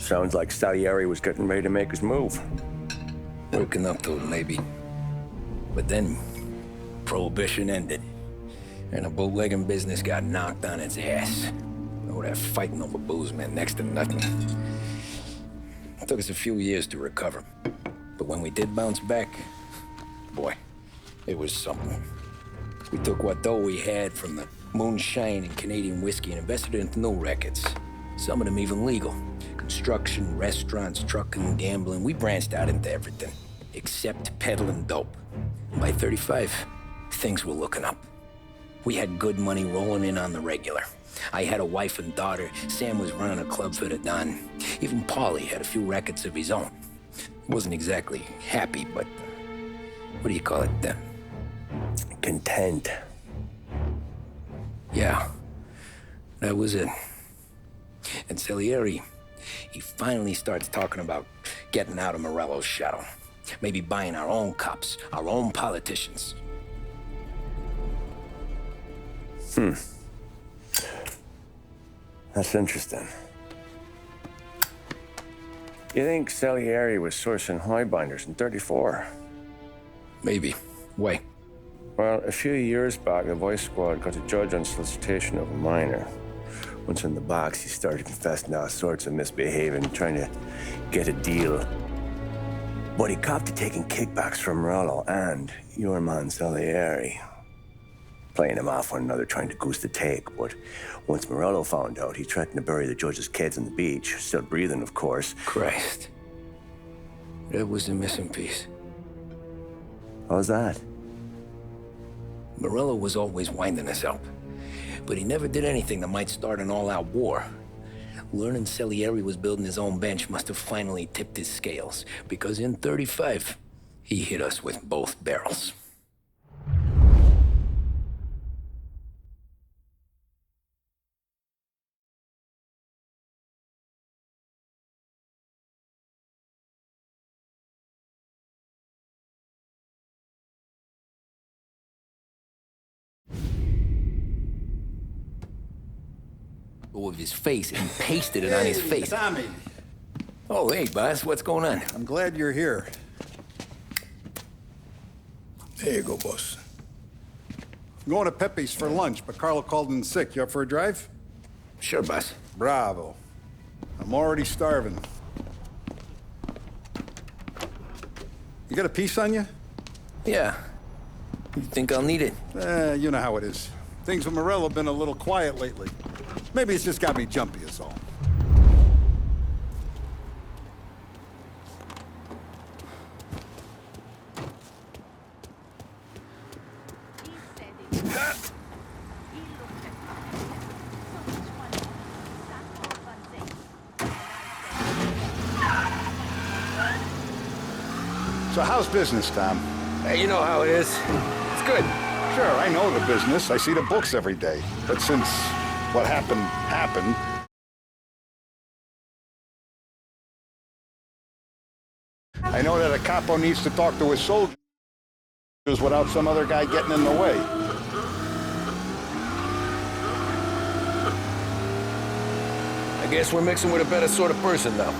Sounds like Salieri was getting ready to make his move. Working up to it, maybe. But then, Prohibition ended. And the bootlegging business got knocked on its ass. Oh, that fighting over booze meant next to nothing. It took us a few years to recover. But when we did bounce back, boy, it was something. We took what dough we had from the moonshine and Canadian whiskey and invested it into new rackets. Some of them even legal. Construction, restaurants, trucking, gambling. We branched out into everything, except peddling dope. And by 35, things were looking up. We had good money rolling in on the regular. I had a wife and daughter. Sam was running a club for the Don. Even Paulie had a few rackets of his own. Wasn't exactly happy, but what do you call it? Content. Yeah, that was it. And Salieri, he finally starts talking about getting out of Morello's shadow. Maybe buying our own cops, our own politicians. That's interesting. You think Salieri was sourcing highbinders in 34? Maybe. Why? Well, a few years back, the Vice Squad got a judge on solicitation of a minor. Once in the box, he started confessing all sorts of misbehaving, trying to get a deal. But he copped to taking kickbacks from Morello and your man Salieri. Playing them off one another, trying to goose the take. But once Morello found out, he threatened to bury the judge's kids on the beach. Still breathing, of course. Christ. That was the missing piece. How's that? Morello was always winding us up. But he never did anything that might start an all-out war. Learning Salieri was building his own bench must have finally tipped his scales. Because in 35, he hit us with both barrels. With his face and pasted it on his face. Tommy. Oh, hey, boss, what's going on? I'm glad you're here. There you go, boss. I'm going to Pepe's for lunch, but Carlo called in sick. You up for a drive? Sure, boss. Bravo. I'm already starving. You got a piece on you? Yeah. You think I'll need it? You know how it is. Things with Morello have been a little quiet lately. Maybe it's just got me jumpy, is all. So how's business, Tom? Hey, you know how it is. It's good. Sure, I know the business. I see the books every day. But since what happened, I know that a capo needs to talk to his soldiers without some other guy getting in the way. I guess we're mixing with a better sort of person now.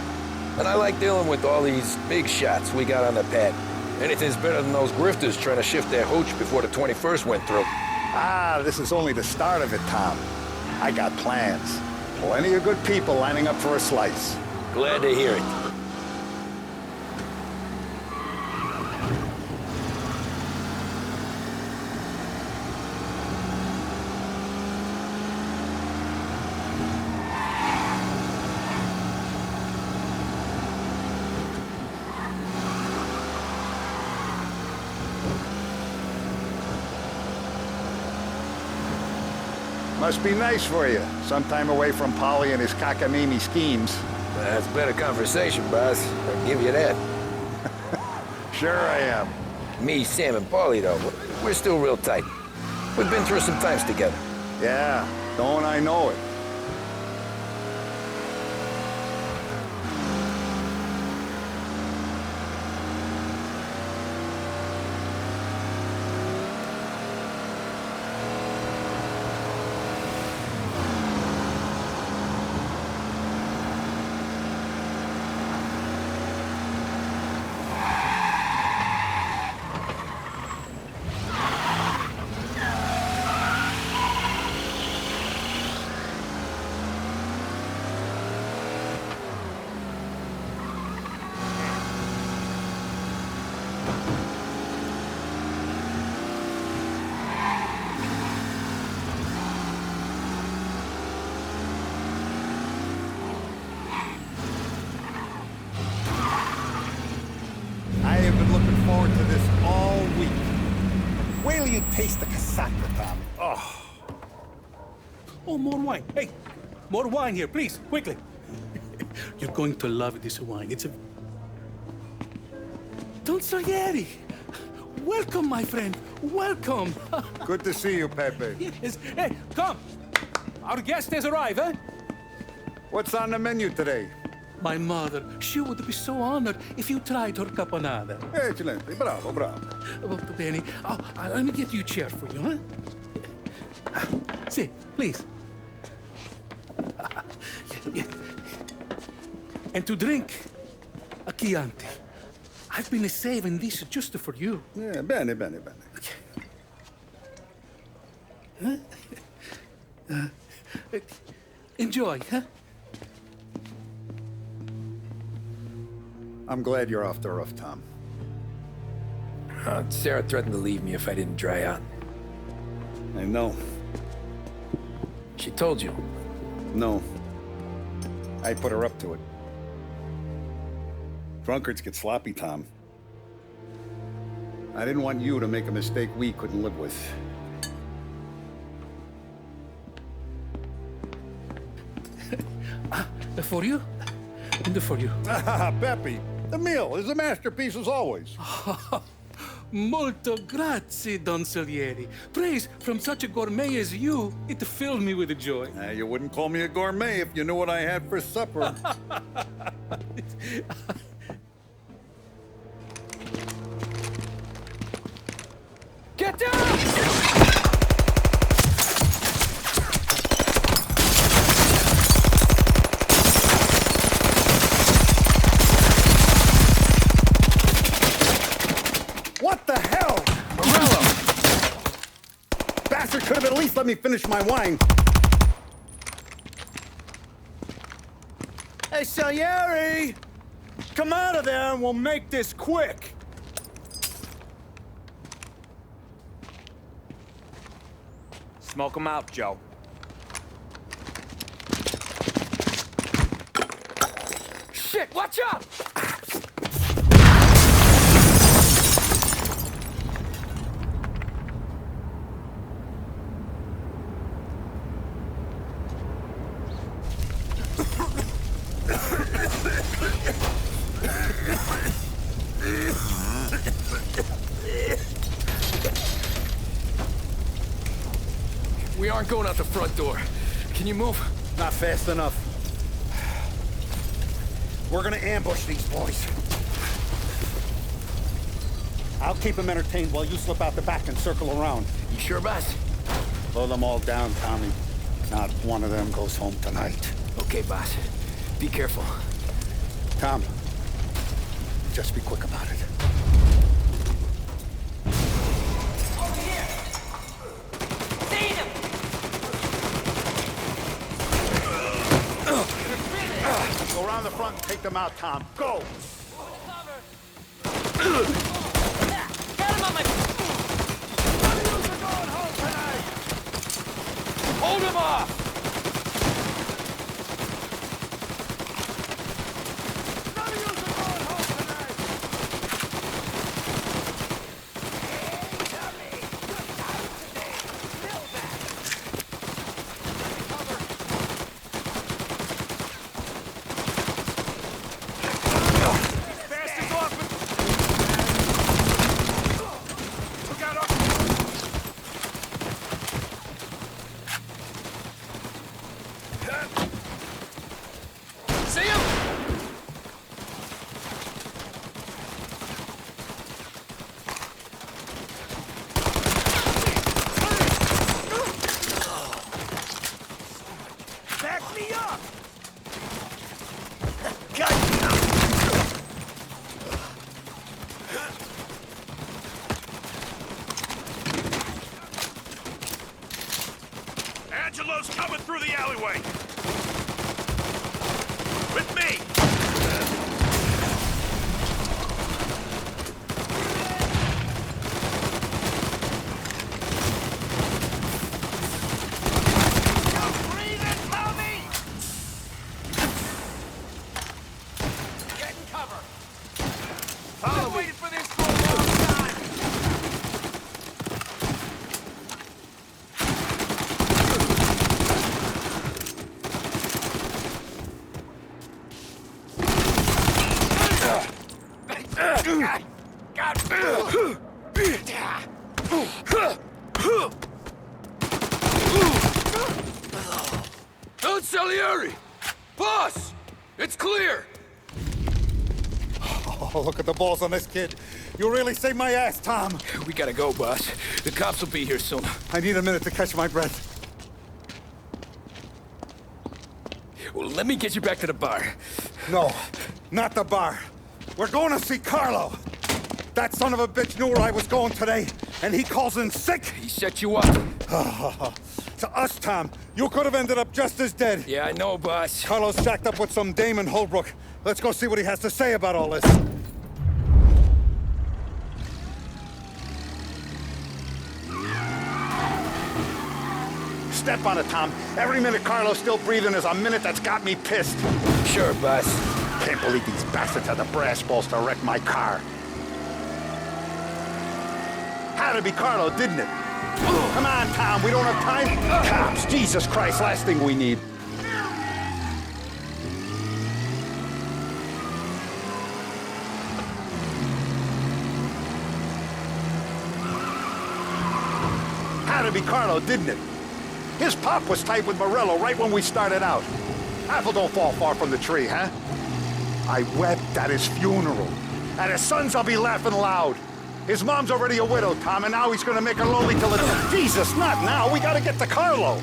And I like dealing with all these big shots we got on the pad. Anything's better than those grifters trying to shift their hooch before the 21st went through. Ah, this is only the start of it, Tom. I got plans. Plenty of good people lining up for a slice. Glad to hear it. Must be nice for you. Some time away from Polly and his cockamamie schemes. That's better conversation, boss. I'll give you that. Sure I am. Me, Sam, and Paulie, though, we're still real tight. We've been through some times together. Yeah, don't I know it. Wait till you taste the casaca, Tom. Oh. Oh, more wine. Hey, more wine here, please, quickly. You're going to love this wine. It's a... Don Salieri! Welcome, my friend. Welcome. Good to see you, Pepe. Yes. Hey, come. Our guest has arrived, eh? What's on the menu today? My mother, she would be so honored if you tried her caponata. Excellent. Bravo, bravo. Molto bene. Oh, let me get you a chair for you, huh? See, please. Yeah. And to drink, a Chianti. I've been saving this just for you. Yeah, bene, bene, bene. Enjoy, huh? I'm glad you're off the roof, Tom. Sarah threatened to leave me if I didn't dry out. I know. She told you. No. I put her up to it. Drunkards get sloppy, Tom. I didn't want you to make a mistake we couldn't live with. For you? And for you. Pepe, the meal is a masterpiece as always. Molto grazie, Don Salieri. Praise from such a gourmet as you, it filled me with joy. You wouldn't call me a gourmet if you knew what I had for supper. Get down! What the hell? Morello! Bastard could have at least let me finish my wine. Hey, Salieri! Come out of there and we'll make this quick. Smoke 'em out, Joe. Shit, watch out! We aren't going out the front door. Can you move? Not fast enough. We're gonna ambush these boys. I'll keep them entertained while you slip out the back and circle around. You sure, boss? Blow them all down, Tommy. Not one of them goes home tonight. Okay, boss. Be careful. Tom, just be quick about it. Go around the front and take them out, Tom. Go! Get him on my... None of you are going home tonight! Hold him off! None of you are going home tonight! Hey, Tommy! Good time today! Still back! Cover! Fastest off! Look out! See him? Back me up! Angelo's coming through the alleyway! With me! Don Salieri! Boss! It's clear! Oh, look at the balls on this kid. You really saved my ass, Tom. We gotta go, boss. The cops will be here soon. I need a minute to catch my breath. Well, let me get you back to the bar. No, not the bar. We're going to see Carlo. That son of a bitch knew where I was going today, and he calls in sick. He set you up. To us, Tom, you could have ended up just as dead. Yeah, I know, boss. Carlo's jacked up with some dame in Holbrook. Let's go see what he has to say about all this. Step on it, Tom. Every minute Carlo's still breathing is a minute that's got me pissed. Sure, boss. Can't believe these bastards had the brass balls to wreck my car. Had to be Carlo, didn't it? Come on, Tom, we don't have time. Cops, Jesus Christ, last thing we need. Had to be Carlo, didn't it? His pop was tight with Morello right when we started out. Apple don't fall far from the tree, huh? I wept at his funeral. At his son's, I'll be laughing loud. His mom's already a widow, Tom, and now he's gonna make her lonely till it's... Jesus, not now! We gotta get to Carlo!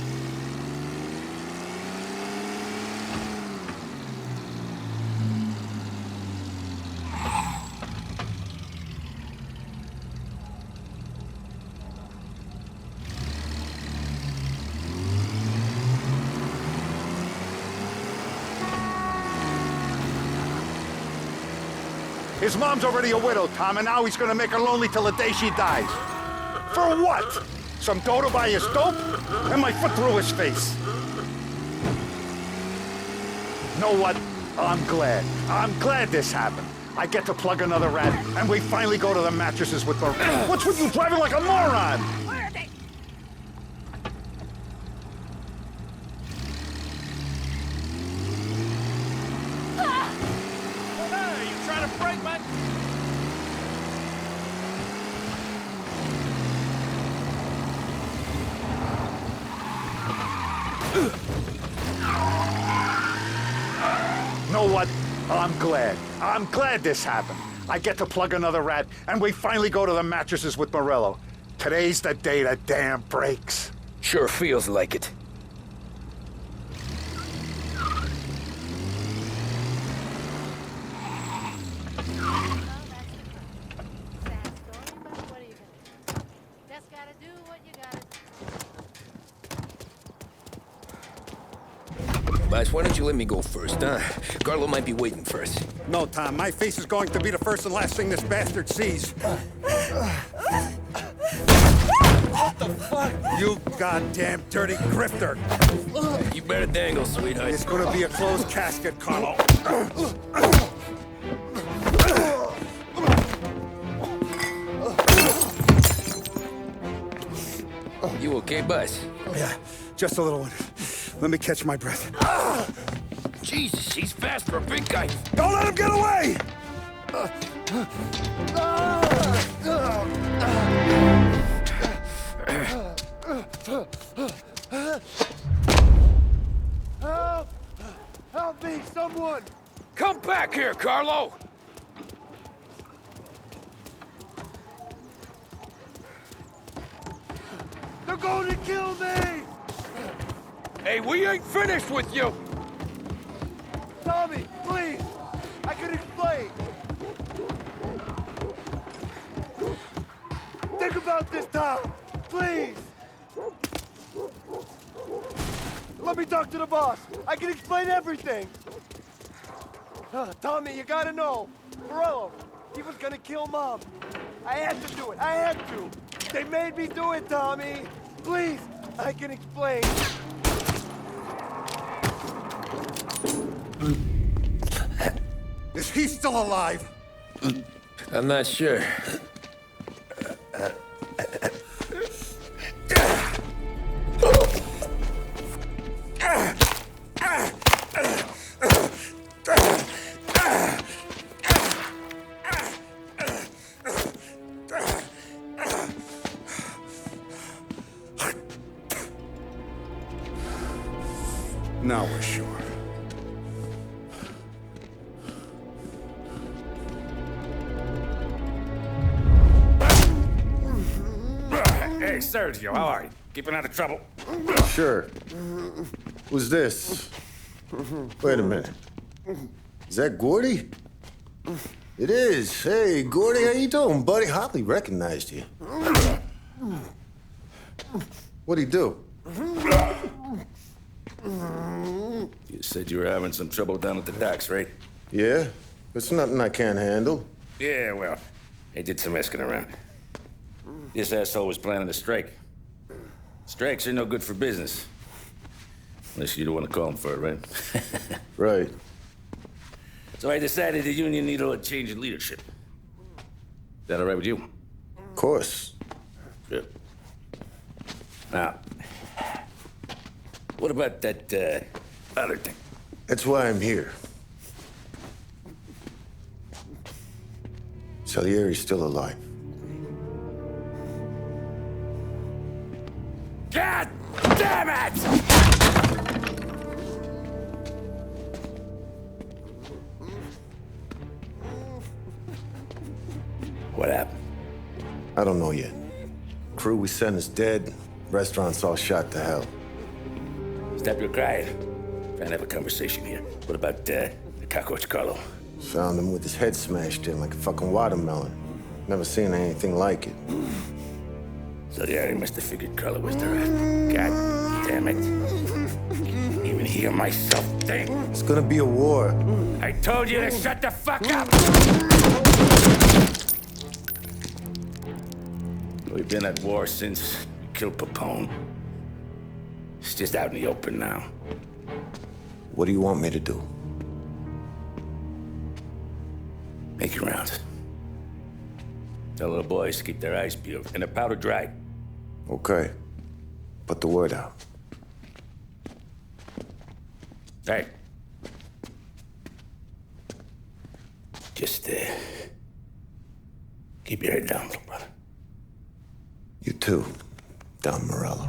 His mom's already a widow, Tom, and now he's gonna make her lonely till the day she dies. For what? Some dough to buy his dope? And my foot through his face. Know what? I'm glad. I'm glad this happened. I get to plug another rat, and we finally go to the mattresses with the... What's with you driving like a moron? Where are they? Hey, you trying to break my... Know what? I'm glad. I'm glad this happened. I get to plug another rat, and we finally go to the mattresses with Morello. Today's the day the dam breaks. Sure feels like it. Just gotta do what you gotta do. Boss, why don't you let me go first, huh? Carlo might be waiting for us. No, Tom, my face is going to be the first and last thing this bastard sees. What the fuck? You goddamn dirty grifter. You better dangle, sweetheart. It's gonna be a closed casket, Carlo. You okay, boss? Yeah, just a little one. Let me catch my breath. Jesus, he's fast for a big guy. Don't let him get away! Help! Help me, someone! Come back here, Carlo! They're going to kill me! Hey, we ain't finished with you! Tommy, please! I can explain! Think about this, Tom! Please! Let me talk to the boss! I can explain everything! Tommy, you gotta know! Morello, he was gonna kill Mom! I had to do it! I had to! They made me do it, Tommy! Please! I can explain! Is he still alive? I'm not sure. Now we're sure. Hey, Sergio, how are you? Keeping out of trouble? Sure. Who's this? Wait a minute. Is that Gordy? It is. Hey, Gordy, how you doing, buddy? Hardly recognized you. What'd he do? You said you were having some trouble down at the docks, right? Yeah? It's nothing I can't handle. Yeah, well, they did some asking around. This asshole was planning a strike. Strikes are no good for business. Unless you don't want to call him for it, right? Right. So I decided the union needed a change in leadership. Is that all right with you? Of course. Good. Now, what about that, other thing? That's why I'm here. Salieri's still alive. God damn it! What happened? I don't know yet. Crew we sent is dead. Restaurant's all shot to hell. Stop your crying. Trying to have a conversation here. What about, the cockroach Carlo? Found him with his head smashed in like a fucking watermelon. Never seen anything like it. So yeah, he must have figured Carlo was the rat. God damn it. Even hear myself think. It's gonna be a war. I told you to shut the fuck up! We've been at war since we killed Papone. It's just out in the open now. What do you want me to do? Make your rounds. Tell the boys to keep their eyes peeled and their powder dry. Okay. Put the word out. Hey. Just, keep your head down, little brother. You too, Don Morello.